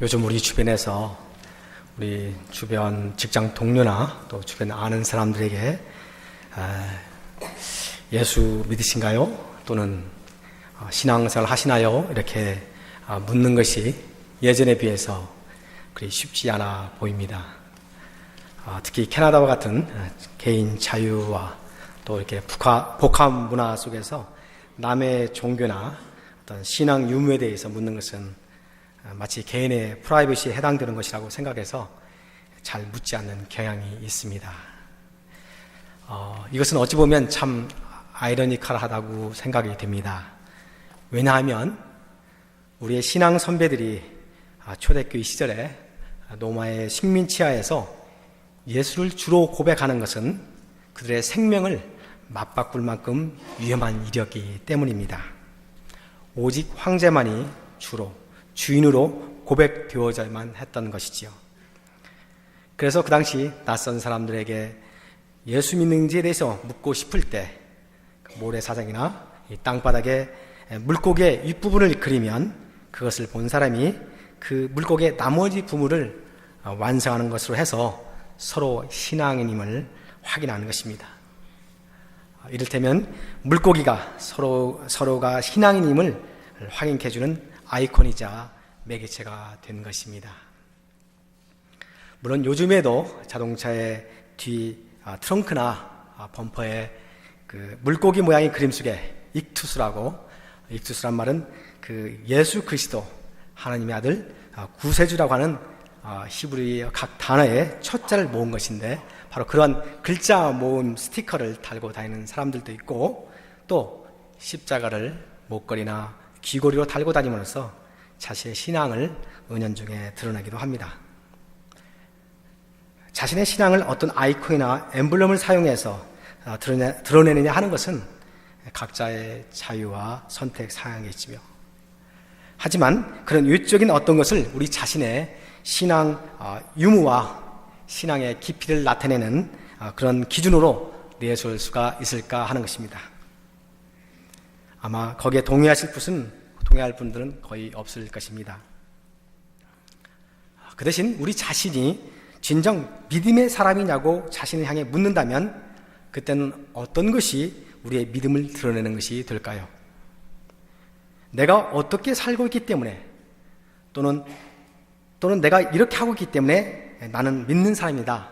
요즘 우리 주변에서 우리 주변 직장 동료나 또 주변 아는 사람들에게 예수 믿으신가요? 또는 신앙생활 하시나요? 이렇게 묻는 것이 예전에 비해서 그리 쉽지 않아 보입니다. 특히 캐나다와 같은 개인 자유와 또 이렇게 복합 문화 속에서 남의 종교나 어떤 신앙 유무에 대해서 묻는 것은 마치 개인의 프라이버시에 해당되는 것이라고 생각해서 잘 묻지 않는 경향이 있습니다. 이것은 어찌 보면 참 아이러니컬하다고 생각이 됩니다. 왜냐하면 우리의 신앙 선배들이 초대교회 시절에 로마의 식민치하에서 예수를 주로 고백하는 것은 그들의 생명을 맞바꿀 만큼 위험한 일이었기 때문입니다. 오직 황제만이 주로 주인으로 고백되어야만 했던 것이지요. 그래서 그 당시 낯선 사람들에게 예수 믿는지에 대해서 묻고 싶을 때 모래사장이나 땅바닥에 물고기의 윗부분을 그리면 그것을 본 사람이 그 물고기의 나머지 부분을 완성하는 것으로 해서 서로 신앙인임을 확인하는 것입니다. 이를테면 물고기가 서로가 신앙인임을 확인해주는 아이콘이자 매개체가 된 것입니다. 물론 요즘에도 자동차의 뒤 트렁크나 범퍼에 그 물고기 모양의 그림 속에 익투스란 말은 그 예수 그리스도 하나님의 아들 구세주라고 하는 히브리어 각 단어의 첫 자를 모은 것인데 바로 그러한 글자 모음 스티커를 달고 다니는 사람들도 있고 또 십자가를 목걸이나 귀걸이로 달고 다니면서 자신의 신앙을 은연중에 드러내기도 합니다. 자신의 신앙을 어떤 아이콘이나 엠블럼을 사용해서 드러내느냐 하는 것은 각자의 자유와 선택 사항이지요. 하지만 그런 외적인 어떤 것을 우리 자신의 신앙 유무와 신앙의 깊이를 나타내는 그런 기준으로 내세울 수가 있을까 하는 것입니다. 아마 거기에 동의할 분들은 거의 없을 것입니다. 그 대신 우리 자신이 진정 믿음의 사람이냐고 자신을 향해 묻는다면 그때는 어떤 것이 우리의 믿음을 드러내는 것이 될까요? 내가 어떻게 살고 있기 때문에 또는 내가 이렇게 하고 있기 때문에 나는 믿는 사람이다,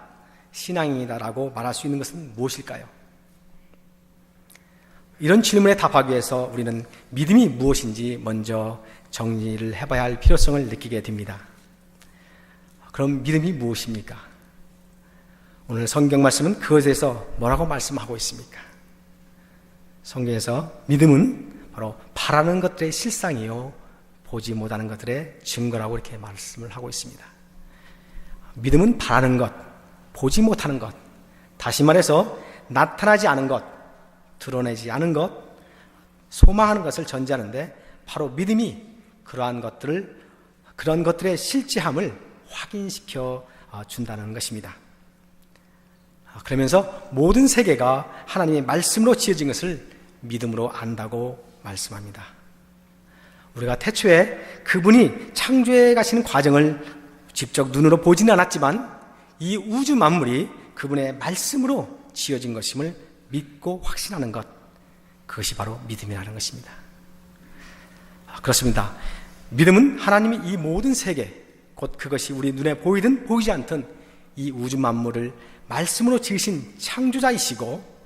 신앙인이다라고 말할 수 있는 것은 무엇일까요? 이런 질문에 답하기 위해서 우리는 믿음이 무엇인지 먼저 정리를 해봐야 할 필요성을 느끼게 됩니다. 그럼 믿음이 무엇입니까? 오늘 성경 말씀은 그것에 대해서 뭐라고 말씀하고 있습니까? 성경에서 믿음은 바로 바라는 것들의 실상이요 보지 못하는 것들의 증거라고 이렇게 말씀을 하고 있습니다. 믿음은 바라는 것, 보지 못하는 것, 다시 말해서 나타나지 않은 것, 드러내지 않은 것, 소망하는 것을 전제하는데 바로 믿음이 그런 것들의 실제함을 확인시켜 준다는 것입니다. 그러면서 모든 세계가 하나님의 말씀으로 지어진 것을 믿음으로 안다고 말씀합니다. 우리가 태초에 그분이 창조해 가시는 과정을 직접 눈으로 보지는 않았지만 이 우주 만물이 그분의 말씀으로 지어진 것임을 믿고 확신하는 것, 그것이 바로 믿음이라는 것입니다. 그렇습니다. 믿음은 하나님이 이 모든 세계, 곧 그것이 우리 눈에 보이든 보이지 않든 이 우주 만물을 말씀으로 지으신 창조자이시고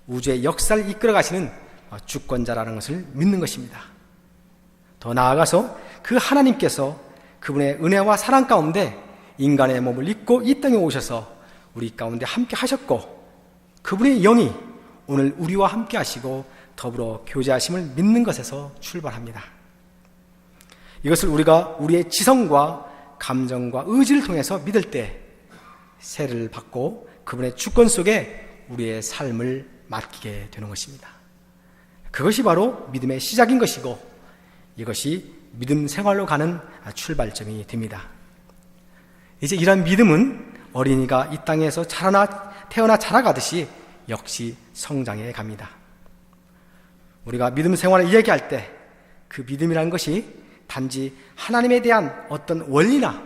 우주의 역사를 이끌어 가시는 주권자라는 것을 믿는 것입니다. 더 나아가서 그 하나님께서 그분의 은혜와 사랑 가운데 인간의 몸을 입고 이 땅에 오셔서 우리 가운데 함께 하셨고 그분의 영이 오늘 우리와 함께 하시고 더불어 교제하심을 믿는 것에서 출발합니다. 이것을 우리가 우리의 지성과 감정과 의지를 통해서 믿을 때 세를 받고 그분의 주권 속에 우리의 삶을 맡기게 되는 것입니다. 그것이 바로 믿음의 시작인 것이고 이것이 믿음 생활로 가는 출발점이 됩니다. 이제 이런 믿음은 어린이가 이 땅에서 태어나 자라가듯이 역시 성장해 갑니다. 우리가 믿음 생활을 이야기할 때 그 믿음이라는 것이 단지 하나님에 대한 어떤 원리나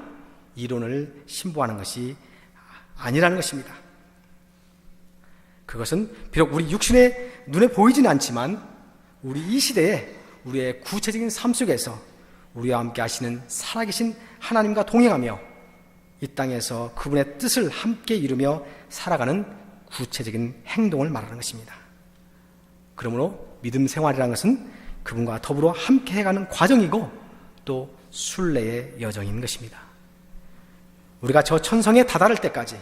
이론을 신봉하는 것이 아니라는 것입니다. 그것은 비록 우리 육신의 눈에 보이지는 않지만 우리 이 시대에 우리의 구체적인 삶 속에서 우리와 함께 하시는 살아계신 하나님과 동행하며 이 땅에서 그분의 뜻을 함께 이루며 살아가는 구체적인 행동을 말하는 것입니다. 그러므로 믿음 생활이라는 것은 그분과 더불어 함께 해가는 과정이고 또 순례의 여정인 것입니다. 우리가 저 천성에 다다를 때까지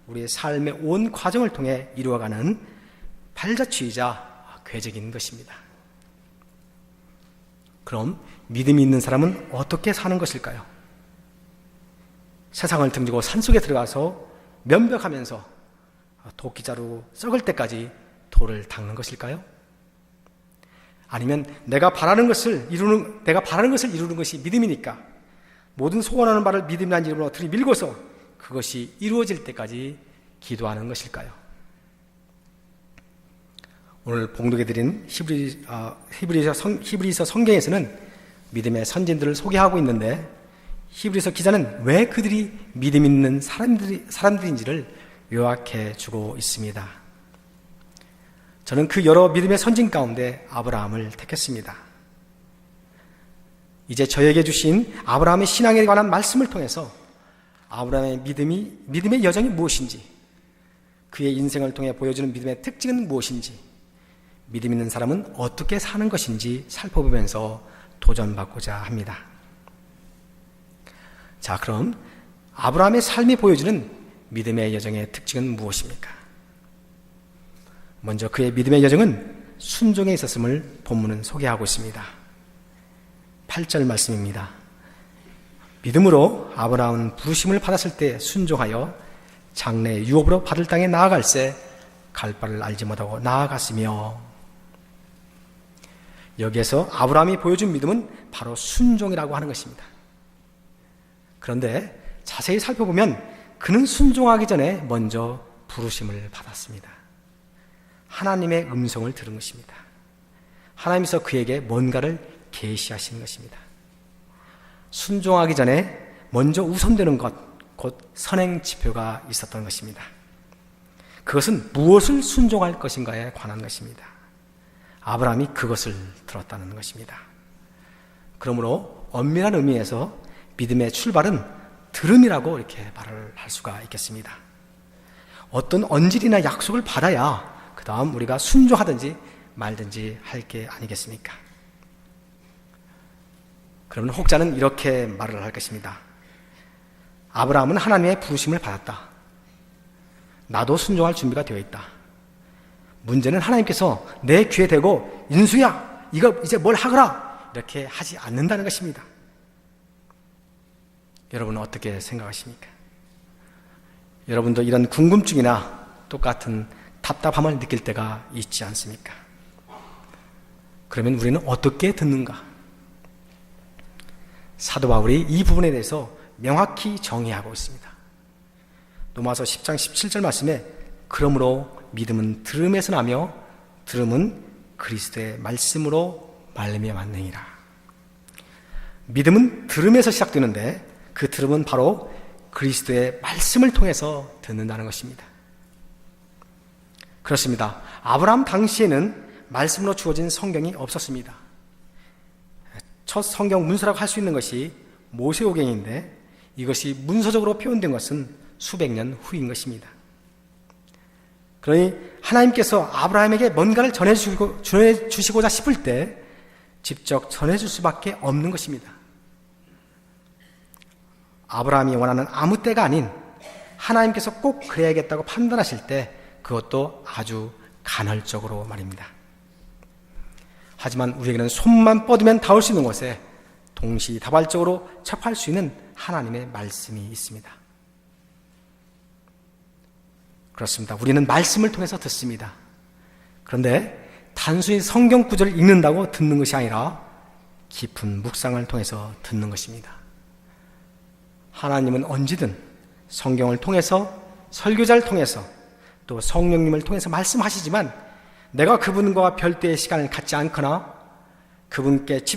우리의 삶의 온 과정을 통해 이루어가는 발자취이자 궤적인 것입니다. 그럼 믿음이 있는 사람은 어떻게 사는 것일까요? 세상을 등지고 산속에 들어가서 면벽하면서 도끼자루 썩을 때까지 돌을 닦는 것일까요? 아니면 내가 바라는 것을 이루는 것이 믿음이니까 모든 소원하는 바를 믿음이라는 이름으로 들이밀고서 그것이 이루어질 때까지 기도하는 것일까요? 오늘 봉독해 드린 히브리서 성경에서는 믿음의 선진들을 소개하고 있는데 히브리서 기자는 왜 그들이 믿음 있는 사람들인지를 요약해 주고 있습니다. 저는 그 여러 믿음의 선진 가운데 아브라함을 택했습니다. 이제 저에게 주신 아브라함의 신앙에 관한 말씀을 통해서 아브라함의 믿음의 여정이 무엇인지, 그의 인생을 통해 보여주는 믿음의 특징은 무엇인지, 믿음 있는 사람은 어떻게 사는 것인지 살펴보면서 도전받고자 합니다. 자, 그럼 아브라함의 삶이 보여주는 믿음의 여정의 특징은 무엇입니까? 먼저 그의 믿음의 여정은 순종에 있었음을 본문은 소개하고 있습니다. 8절 말씀입니다. 믿음으로 아브라함은 부르심을 받았을 때 순종하여 장래의 유업으로 받을 땅에 나아갈새 갈 바를 알지 못하고 나아갔으며, 여기에서 아브라함이 보여준 믿음은 바로 순종이라고 하는 것입니다. 그런데 자세히 살펴보면 그는 순종하기 전에 먼저 부르심을 받았습니다. 하나님의 음성을 들은 것입니다. 하나님께서 그에게 뭔가를 계시하시는 것입니다. 순종하기 전에 먼저 우선되는 것, 곧 선행 지표가 있었던 것입니다. 그것은 무엇을 순종할 것인가에 관한 것입니다. 아브라함이 그것을 들었다는 것입니다. 그러므로 엄밀한 의미에서 믿음의 출발은 들음이라고 이렇게 말을 할 수가 있겠습니다. 어떤 언질이나 약속을 받아야 그 다음 우리가 순종하든지 말든지 할 게 아니겠습니까? 그러면 혹자는 이렇게 말을 할 것입니다. 아브라함은 하나님의 부르심을 받았다. 나도 순종할 준비가 되어 있다. 문제는 하나님께서 내 귀에 대고 인수야, 이거 이제 뭘 하거라, 이렇게 하지 않는다는 것입니다. 여러분은 어떻게 생각하십니까? 여러분도 이런 궁금증이나 똑같은 답답함을 느낄 때가 있지 않습니까? 그러면 우리는 어떻게 듣는가? 사도 바울이 이 부분에 대해서 명확히 정의하고 있습니다. 로마서 10장 17절 말씀에 그러므로 믿음은 들음에서 나며 들음은 그리스도의 말씀으로 말미암았느니라. 믿음은 들음에서 시작되는데 그 들음은 바로 그리스도의 말씀을 통해서 듣는다는 것입니다. 그렇습니다. 아브라함 당시에는 말씀으로 주어진 성경이 없었습니다. 첫 성경 문서라고 할 수 있는 것이 모세오경인데 이것이 문서적으로 표현된 것은 수백 년 후인 것입니다. 그러니 하나님께서 아브라함에게 뭔가를 전해주시고자 싶을 때 직접 전해줄 수밖에 없는 것입니다. 아브라함이 원하는 아무 때가 아닌 하나님께서 꼭 그래야겠다고 판단하실 때 그것도 아주 간헐적으로 말입니다. 하지만 우리에게는 손만 뻗으면 닿을 수 있는 곳에 동시다발적으로 접할 수 있는 하나님의 말씀이 있습니다. 그렇습니다. 우리는 말씀을 통해서 듣습니다. 그런데 단순히 성경 구절을 읽는다고 듣는 것이 아니라 깊은 묵상을 통해서 듣는 것입니다. 하나님은 언제든 성경을 통해서, 설교자를 통해서, 또 성령님을 통해서 말씀하시지만 내가 그분과 별도의 시간을 갖지 않거나 그분께